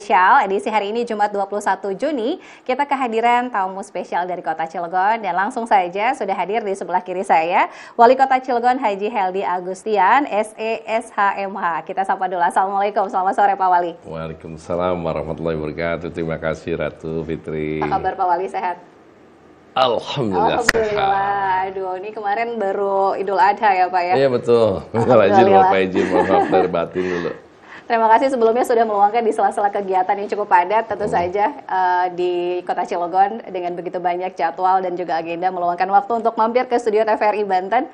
Spesial edisi hari ini Jumat 21 Juni, kita kehadiran tamu spesial dari Kota Cilegon dan langsung saja sudah hadir di sebelah kiri saya Wali Kota Cilegon Haji Heldy Agustian, SESHMH. Kita sapa dulu. Assalamualaikum, selamat sore Pak Wali. Waalaikumsalam warahmatullahi wabarakatuh. Terima kasih Ratu Fitri. Apa kabar Pak Wali, sehat? Alhamdulillah sehat. Aduh, ini kemarin baru Idul Adha ya Pak ya? Iya betul. Bapak izin, mohon maaf dari batin dulu. Terima kasih sebelumnya sudah meluangkan di sela-sela kegiatan yang cukup padat tentu saja di Kota Cilegon dengan begitu banyak jadwal dan juga agenda meluangkan waktu untuk mampir ke studio TVRI Banten.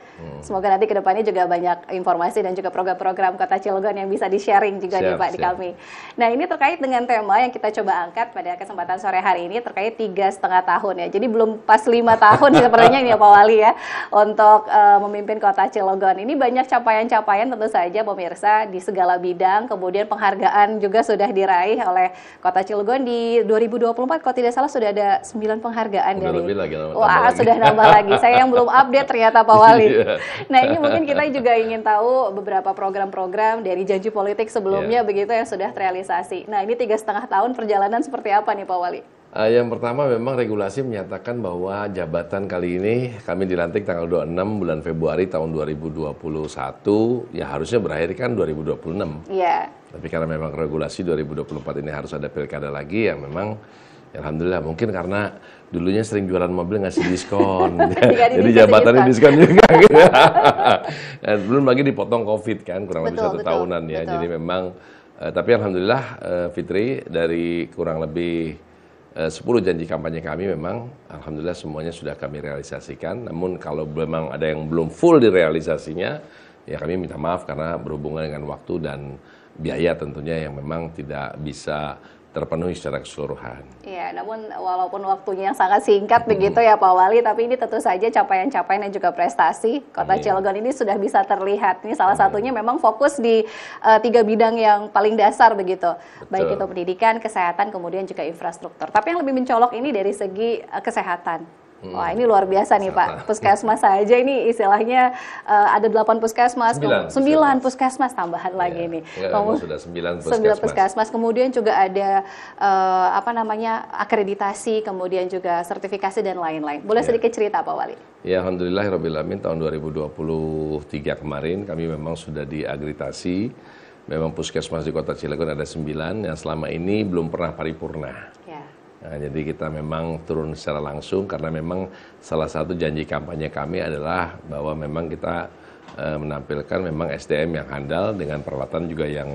Semoga nanti kedepannya juga banyak informasi dan juga program-program Kota Cilegon yang bisa di-sharing juga nih Pak di kami. Nah ini terkait dengan tema yang kita coba angkat pada kesempatan sore hari ini terkait 3,5 tahun ya. Jadi belum pas 5 tahun sepertinya ini ya Pak Wali ya untuk memimpin Kota Cilegon. Ini banyak capaian-capaian tentu saja pemirsa di segala bidang. Kemudian penghargaan juga sudah diraih oleh Kota Cilegon di 2024 kalau tidak salah sudah ada 9 penghargaan dari. Wah, sudah nambah lagi. Saya yang belum update ternyata Pak Wali. Nah, ini mungkin kita juga ingin tahu beberapa program-program dari janji politik sebelumnya begitu yang sudah terrealisasi. Nah, ini 3,5 tahun perjalanan seperti apa nih Pak Wali? Yang pertama memang regulasi menyatakan bahwa jabatan kali ini kami dilantik tanggal 26 bulan Februari tahun 2021, ya harusnya berakhir kan 2026. Iya. Tapi karena memang regulasi 2024 ini harus ada pilkada lagi, yang memang alhamdulillah mungkin karena dulunya sering jualan mobil ngasih diskon, jadi jabatannya diskon juga. Nah, belum lagi dipotong COVID kan, kurang lebih 1 tahunan ya. Jadi memang, tapi alhamdulillah Fitri dari kurang lebih 10 janji kampanye kami memang alhamdulillah semuanya sudah kami realisasikan. Namun kalau memang ada yang belum full direalisasinya, ya kami minta maaf karena berhubungan dengan waktu dan biaya tentunya yang memang tidak bisa terpenuhi secara keseluruhan. Iya, namun walaupun waktunya yang sangat singkat begitu ya Pak Wali, tapi ini tentu saja capaian-capaian dan juga prestasi Kota Cilegon ini sudah bisa terlihat. Ini salah satunya memang fokus di 3 bidang yang paling dasar begitu. Betul. Baik itu pendidikan, kesehatan, kemudian juga infrastruktur. Tapi yang lebih mencolok ini dari segi kesehatan. Wah ini luar biasa nih Pak, puskesmas saja ini istilahnya ada 8 puskesmas, 9 puskesmas tambahan lagi nih. Sudah 9 puskesmas, kemudian juga ada akreditasi, kemudian juga sertifikasi dan lain-lain. Boleh sedikit cerita Pak Wali? Ya alhamdulillahirrabbilalamin tahun 2023 kemarin kami memang sudah diakreditasi. Memang puskesmas di Kota Cilegon ada 9 yang selama ini belum pernah paripurna. Nah, jadi kita memang turun secara langsung karena memang salah satu janji kampanye kami adalah bahwa memang kita menampilkan memang SDM yang handal dengan peralatan juga yang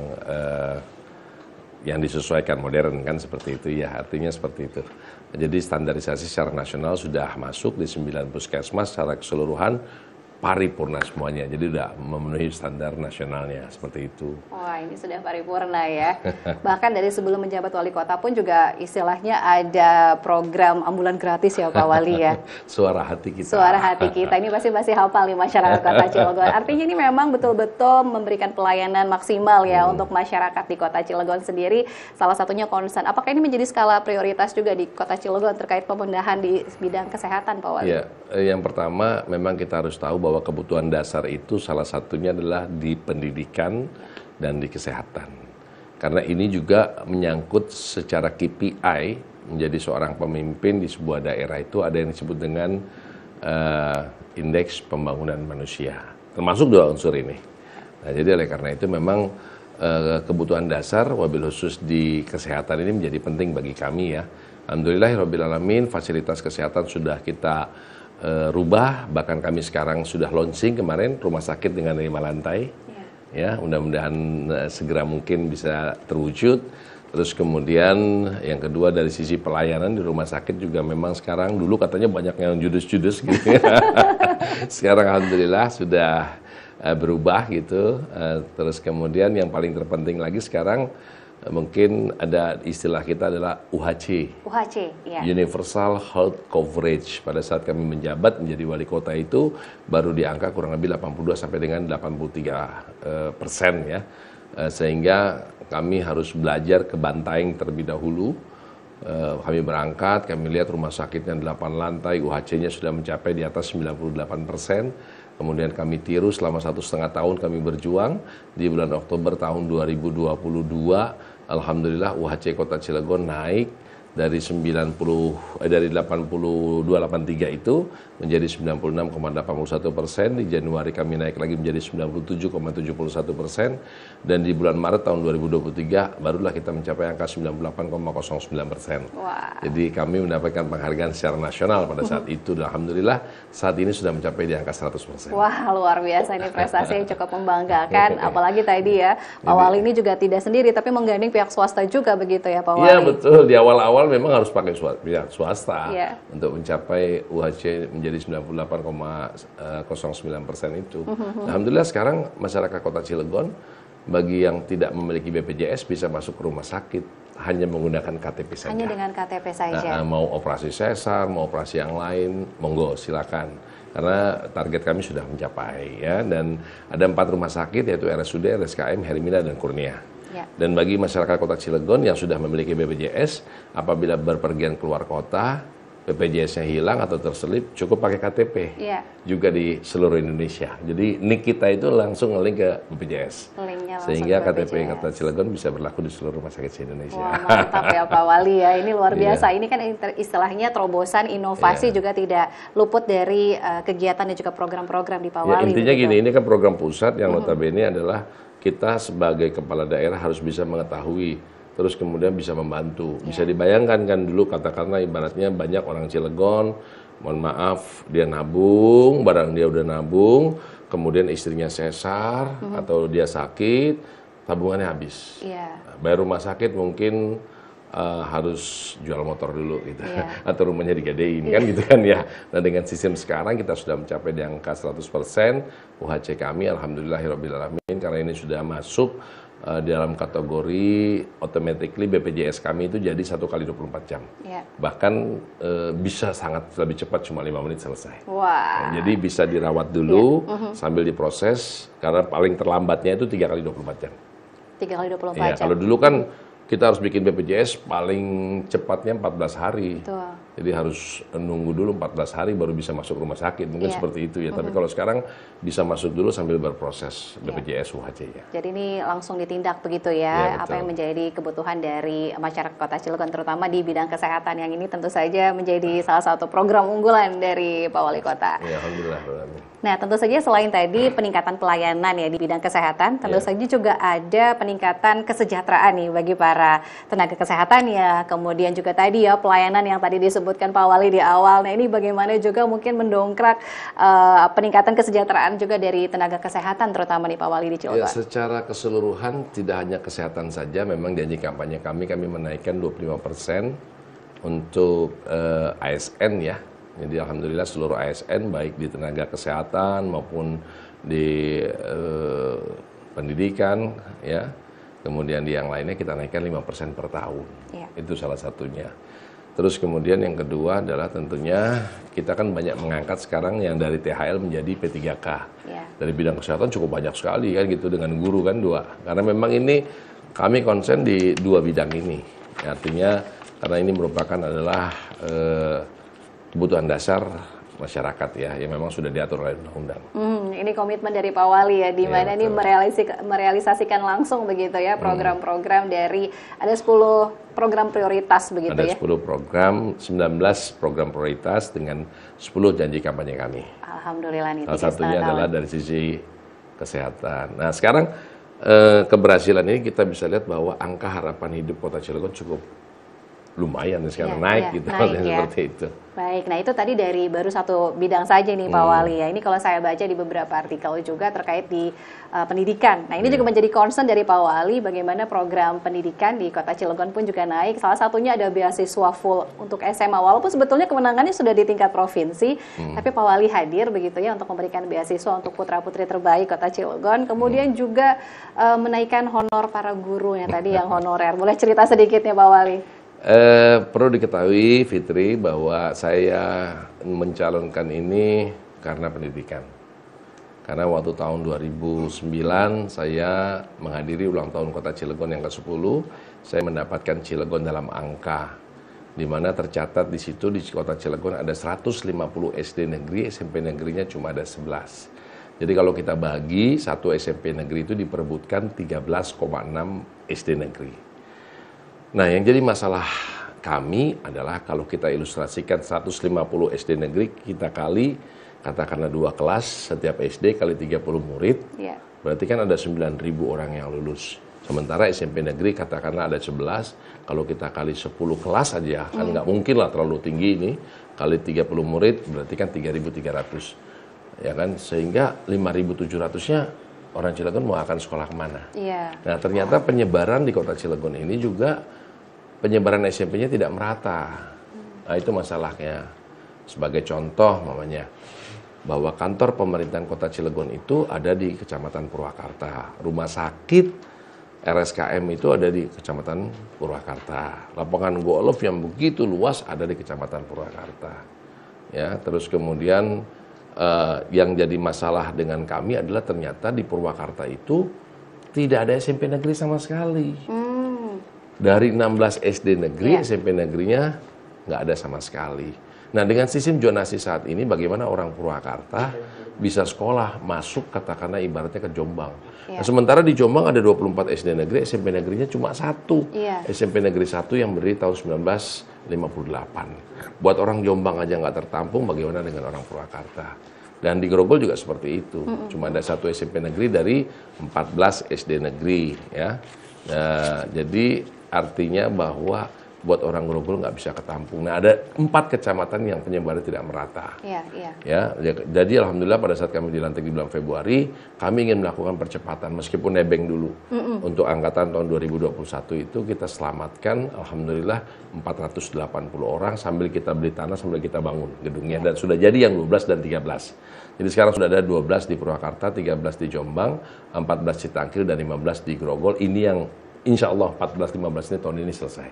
disesuaikan modern kan seperti itu ya, artinya seperti itu. Jadi standarisasi secara nasional sudah masuk di 9 puskesmas secara keseluruhan paripurna semuanya, jadi udah memenuhi standar nasionalnya seperti itu. Wah ini sudah paripurna ya. Bahkan dari sebelum menjabat wali kota pun juga istilahnya ada program ambulan gratis ya Pak Wali ya. Suara hati kita. Suara hati kita ini pasti masih hafal nih masyarakat Kota Cilegon. Artinya ini memang betul-betul memberikan pelayanan maksimal ya untuk masyarakat di Kota Cilegon sendiri. Salah satunya concern. Apakah ini menjadi skala prioritas juga di Kota Cilegon terkait pemindahan di bidang kesehatan Pak Wali? Ya, yang pertama memang kita harus tahu bahwa kebutuhan dasar itu salah satunya adalah di pendidikan dan di kesehatan. Karena ini juga menyangkut secara KPI menjadi seorang pemimpin di sebuah daerah itu ada yang disebut dengan indeks pembangunan manusia. Termasuk 2 unsur ini. Nah, jadi oleh karena itu memang kebutuhan dasar wabil khusus di kesehatan ini menjadi penting bagi kami ya. Alhamdulillahirrabbilalamin fasilitas kesehatan sudah kita rubah, bahkan kami sekarang sudah launching kemarin rumah sakit dengan 5 lantai, ya mudah-mudahan segera mungkin bisa terwujud. Terus kemudian yang kedua dari sisi pelayanan di rumah sakit juga memang sekarang dulu katanya banyak yang judes-judes gitu, sekarang alhamdulillah sudah berubah gitu. Terus kemudian yang paling terpenting lagi sekarang mungkin ada istilah kita adalah UHC, ya. Universal Health Coverage. Pada saat kami menjabat menjadi wali kota itu baru di angka kurang lebih 82 sampai dengan 83% ya, sehingga kami harus belajar ke Bantaeng terlebih dahulu. Kami berangkat, kami lihat rumah sakitnya 8 lantai, UHC-nya sudah mencapai di atas 98%. Kemudian kami tiru selama 1,5 tahun kami berjuang. Di bulan Oktober tahun 2022 alhamdulillah UHC Kota Cilegon naik dari 82,83 itu menjadi 96,81%. Di Januari kami naik lagi menjadi 97,71%, dan di bulan Maret tahun 2023 barulah kita mencapai angka 98,09%. Jadi kami mendapatkan penghargaan secara nasional pada saat itu, dan alhamdulillah saat ini sudah mencapai di angka 100%. Wah, luar biasa, ini prestasi yang cukup membanggakan. Apalagi tadi ya, Pak Wali ini juga tidak sendiri, tapi menggandeng pihak swasta juga begitu ya Pak Wali? Iya betul, di awal-awal memang harus pakai pihak swasta untuk mencapai UHC menjadi 98,09% itu. Alhamdulillah sekarang masyarakat Kota Cilegon bagi yang tidak memiliki BPJS bisa masuk ke rumah sakit hanya menggunakan KTP saja. Hanya dengan KTP saja. Mau operasi sesar, mau operasi yang lain, monggo silakan. Karena target kami sudah mencapai ya, dan ada 4 rumah sakit yaitu RSUD, RSKM, Hermina, dan Kurnia. Dan bagi masyarakat Kota Cilegon yang sudah memiliki BPJS, apabila berpergian keluar kota, BPJS-nya hilang atau terselip, cukup pakai KTP. Juga di seluruh Indonesia. Jadi NIK kita itu langsung nge-link ke BPJS. Sehingga KTP Kota Cilegon bisa berlaku di seluruh rumah sakit se-Indonesia. Wah, mantap ya Pak Wali ya. Ini luar biasa. Ini kan istilahnya terobosan inovasi juga tidak luput dari kegiatan dan juga program-program di Pak Wali. Intinya gini, ini kan program pusat yang notabene adalah kita sebagai kepala daerah harus bisa mengetahui, terus kemudian bisa membantu. Bisa dibayangkan kan dulu katakanlah ibaratnya banyak orang Cilegon, mohon maaf, dia nabung, barang dia udah nabung, kemudian istrinya sesar atau dia sakit, tabungannya habis. Bayar rumah sakit mungkin harus jual motor dulu gitu, atau rumahnya digadein kan gitu kan ya. Nah dengan sistem sekarang kita sudah mencapai di angka 100% UHC kami, alhamdulillahirobbilalamin, karena ini sudah masuk di dalam kategori automatically BPJS kami itu jadi 1 kali 24 jam. Bahkan bisa sangat lebih cepat, cuma 5 menit selesai. Nah, jadi bisa dirawat dulu sambil diproses, karena paling terlambatnya itu 3 kali 24 jam. 3 kali 24 jam. Kalau dulu kan kita harus bikin BPJS paling cepatnya 14 hari. Jadi harus nunggu dulu 14 hari baru bisa masuk rumah sakit. Mungkin seperti itu ya. Tapi kalau sekarang bisa masuk dulu sambil berproses BPJS UHC-nya. Jadi ini langsung ditindak begitu ya, apa yang menjadi kebutuhan dari masyarakat Kota Cilegon, terutama di bidang kesehatan, yang ini tentu saja menjadi salah satu program unggulan dari Pak Wali Kota. Ya, alhamdulillah. Nah, tentu saja selain tadi peningkatan pelayanan ya di bidang kesehatan, tentu saja juga ada peningkatan kesejahteraan nih bagi para tenaga kesehatan ya. Kemudian juga tadi ya pelayanan yang tadi disebutkan Pak Wali di awal. Nah, ini bagaimana juga mungkin mendongkrak peningkatan kesejahteraan juga dari tenaga kesehatan, terutama nih Pak Wali di Cilegon. Ya, secara keseluruhan tidak hanya kesehatan saja, memang janji kampanye kami menaikkan 25% untuk ASN ya. Jadi alhamdulillah seluruh ASN baik di tenaga kesehatan maupun di pendidikan ya. Kemudian di yang lainnya kita naikkan 5% per tahun. Itu salah satunya. Terus kemudian yang kedua adalah tentunya kita kan banyak mengangkat sekarang yang dari THL menjadi P3K. Dari bidang kesehatan cukup banyak sekali kan gitu, dengan guru kan 2. Karena memang ini kami konsen di 2 bidang ini. Artinya karena ini merupakan adalah kebutuhan dasar masyarakat ya, yang memang sudah diatur oleh undang-undang. Ini komitmen dari Pak Wali ya, di mana ini merealisasikan langsung begitu ya program-program dari ada 10 program prioritas begitu ada ya. Ada 10 program, 19 program prioritas dengan 10 janji kampanye kami. Alhamdulillah nih. Salah satunya adalah dari sisi kesehatan. Nah sekarang keberhasilan ini kita bisa lihat bahwa angka harapan hidup Kota Cilegon cukup lumayan sekarang naik gitu, seperti itu. Baik, nah itu tadi dari baru satu bidang saja nih Pak Wali ya. Ini kalau saya baca di beberapa artikel juga terkait di pendidikan. Nah ini juga menjadi concern dari Pak Wali, bagaimana program pendidikan di Kota Cilegon pun juga naik. Salah satunya ada beasiswa full untuk SMA. Walaupun sebetulnya kemenangannya sudah di tingkat provinsi, tapi Pak Wali hadir begitu ya untuk memberikan beasiswa untuk putra-putri terbaik Kota Cilegon. Kemudian juga menaikkan honor para guru yang tadi yang honorer. Boleh cerita sedikit ya Pak Wali? Perlu diketahui Fitri bahwa saya mencalonkan ini karena pendidikan. Karena waktu tahun 2009 saya menghadiri ulang tahun Kota Cilegon yang ke-10, saya mendapatkan Cilegon dalam angka, di mana tercatat di situ di Kota Cilegon ada 150 SD negeri, SMP negerinya cuma ada 11. Jadi kalau kita bagi, satu SMP negeri itu diperebutkan 13,6 SD negeri. Nah, yang jadi masalah kami adalah kalau kita ilustrasikan 150 SD negeri kita kali katakanlah 2 kelas, setiap SD kali 30 murid, berarti kan ada 9.000 orang yang lulus. Sementara SMP negeri katakanlah ada 11, kalau kita kali 10 kelas aja, kan nggak mungkin lah terlalu tinggi ini, kali 30 murid berarti kan 3.300. Ya kan, sehingga 5.700-nya orang Cilegon mau akan sekolah kemana? Nah, ternyata penyebaran di kota Cilegon ini juga penyebaran SMP-nya tidak merata. Nah, itu masalahnya. Sebagai contoh, mamanya, bahwa kantor pemerintahan kota Cilegon itu ada di Kecamatan Purwakarta. Rumah sakit RSKM itu ada di Kecamatan Purwakarta. Lapangan golf yang begitu luas ada di Kecamatan Purwakarta. Ya, terus kemudian yang jadi masalah dengan kami adalah ternyata di Purwakarta itu tidak ada SMP negeri sama sekali. Dari 16 SD negeri, SMP negerinya nggak ada sama sekali. Nah, dengan sistem zonasi saat ini, bagaimana orang Purwakarta bisa sekolah, masuk katakanlah ibaratnya ke Jombang. Nah, sementara di Jombang ada 24 SD negeri, SMP negerinya cuma 1. SMP negeri 1 yang berdiri tahun 1958. Buat orang Jombang aja nggak tertampung, bagaimana dengan orang Purwakarta? Dan di Grogol juga seperti itu. Cuma ada 1 SMP negeri dari 14 SD negeri. Ya. Nah, jadi artinya bahwa buat orang Grogol nggak bisa ketampung. Nah, ada 4 kecamatan yang penyebaran tidak merata. Ya, jadi alhamdulillah pada saat kami dilantik di bulan Februari, kami ingin melakukan percepatan meskipun nebeng dulu. Untuk angkatan tahun 2021 itu kita selamatkan alhamdulillah 480 orang sambil kita beli tanah, sambil kita bangun gedungnya, dan sudah jadi yang 12 dan 13. Jadi sekarang sudah ada 12 di Purwakarta, 13 di Jombang, 14 Citangkil dan 15 di Grogol. Ini yang insya Allah 14-15 ini tahun ini selesai.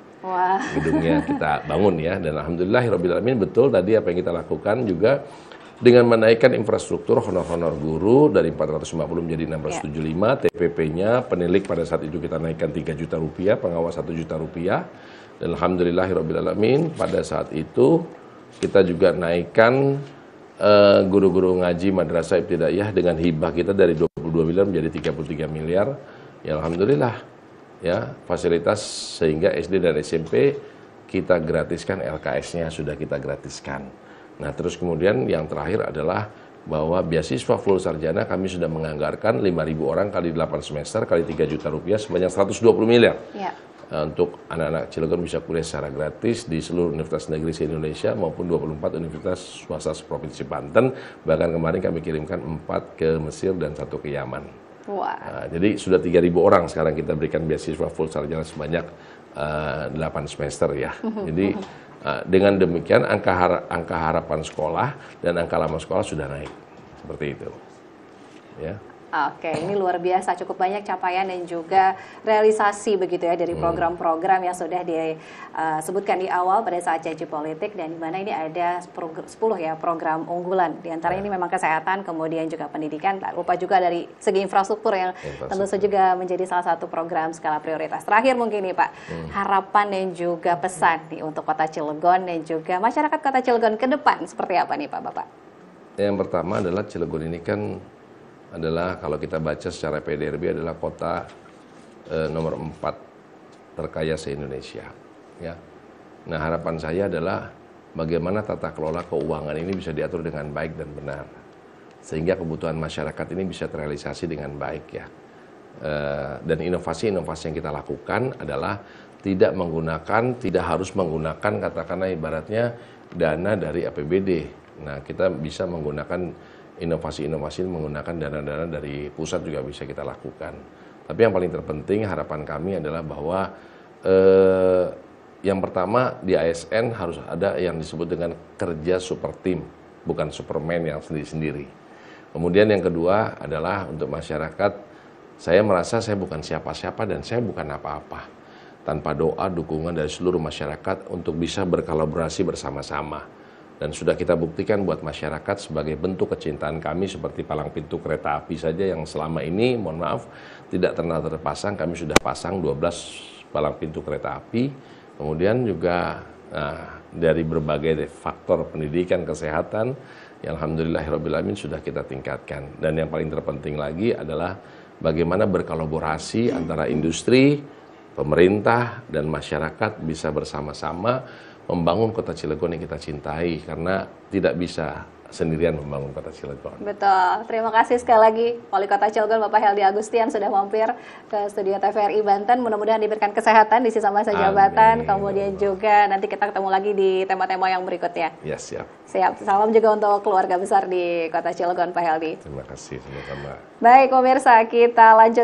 Gedungnya kita bangun ya. Dan alhamdulillahirabbil alamin, betul tadi apa yang kita lakukan juga dengan menaikkan infrastruktur honor-honor guru dari 450 menjadi 675, TPP-nya penilik pada saat itu kita naikkan 3 juta rupiah, pengawas 1 juta rupiah. Dan alhamdulillahirabbil alamin, pada saat itu kita juga naikkan guru-guru ngaji madrasah ibtidaiyah dengan hibah kita dari 22 miliar menjadi 33 miliar. Ya alhamdulillah. Ya, fasilitas sehingga SD dan SMP kita gratiskan, LKS-nya sudah kita gratiskan. Nah, terus kemudian yang terakhir adalah bahwa beasiswa full sarjana kami sudah menganggarkan 5.000 orang kali 8 semester kali 3 juta rupiah sebanyak 120 miliar. Untuk anak-anak Cilegon bisa kuliah secara gratis di seluruh universitas negeri se-Indonesia maupun 24 universitas swasta Provinsi Banten. Bahkan kemarin kami kirimkan 4 ke Mesir dan 1 ke Yaman. Nah, jadi sudah 3.000 orang sekarang kita berikan beasiswa full sarjana sebanyak 8 semester ya. Jadi dengan demikian angka harapan sekolah dan angka lama sekolah sudah naik. Seperti itu. Ya. Oke, ini luar biasa, cukup banyak capaian dan juga realisasi begitu ya dari program-program yang sudah disebutkan di awal pada saat janji politik, dan di mana ini ada 10 ya program unggulan. Di antara ini memang kesehatan, kemudian juga pendidikan, tak lupa juga dari segi infrastruktur yang tentu saja juga menjadi salah satu program skala prioritas. Terakhir mungkin nih Pak, harapan dan juga pesan nih untuk Kota Cilegon dan juga masyarakat Kota Cilegon ke depan seperti apa nih Pak Bapak? Yang pertama adalah Cilegon ini kan adalah kalau kita baca secara PDRB adalah kota nomor 4 terkaya se-Indonesia. Ya. Nah, harapan saya adalah bagaimana tata kelola keuangan ini bisa diatur dengan baik dan benar, sehingga kebutuhan masyarakat ini bisa terrealisasi dengan baik ya. Dan inovasi-inovasi yang kita lakukan adalah tidak harus menggunakan katakanlah ibaratnya dana dari APBD. Nah, kita bisa menggunakan inovasi-inovasi menggunakan dana-dana dari pusat juga bisa kita lakukan. Tapi yang paling terpenting harapan kami adalah bahwa yang pertama di ASN harus ada yang disebut dengan kerja super team, bukan Superman yang sendiri-sendiri. Kemudian yang kedua adalah untuk masyarakat, saya merasa saya bukan siapa-siapa dan saya bukan apa-apa tanpa doa dukungan dari seluruh masyarakat untuk bisa berkolaborasi bersama-sama. Dan sudah kita buktikan buat masyarakat sebagai bentuk kecintaan kami seperti palang pintu kereta api saja yang selama ini, mohon maaf, tidak pernah terpasang. Kami sudah pasang 12 palang pintu kereta api. Kemudian juga dari berbagai faktor pendidikan, kesehatan, yang alhamdulillahirrahmanirrahim sudah kita tingkatkan. Dan yang paling terpenting lagi adalah bagaimana berkolaborasi antara industri, pemerintah dan masyarakat bisa bersama-sama membangun kota Cilegon yang kita cintai, karena tidak bisa sendirian membangun kota Cilegon. Betul. Terima kasih sekali lagi Wali Kota Cilegon Bapak Heldy Agustian sudah mampir ke studio TVRI Banten. Mudah-mudahan diberikan kesehatan di sisa masa jabatan. Kemudian juga nanti kita ketemu lagi di tema-tema yang berikutnya. Ya, siap. Siap. Salam juga untuk keluarga besar di Kota Cilegon Pak Heldy. Terima kasih, sama-sama. Baik pemirsa, kita lanjut.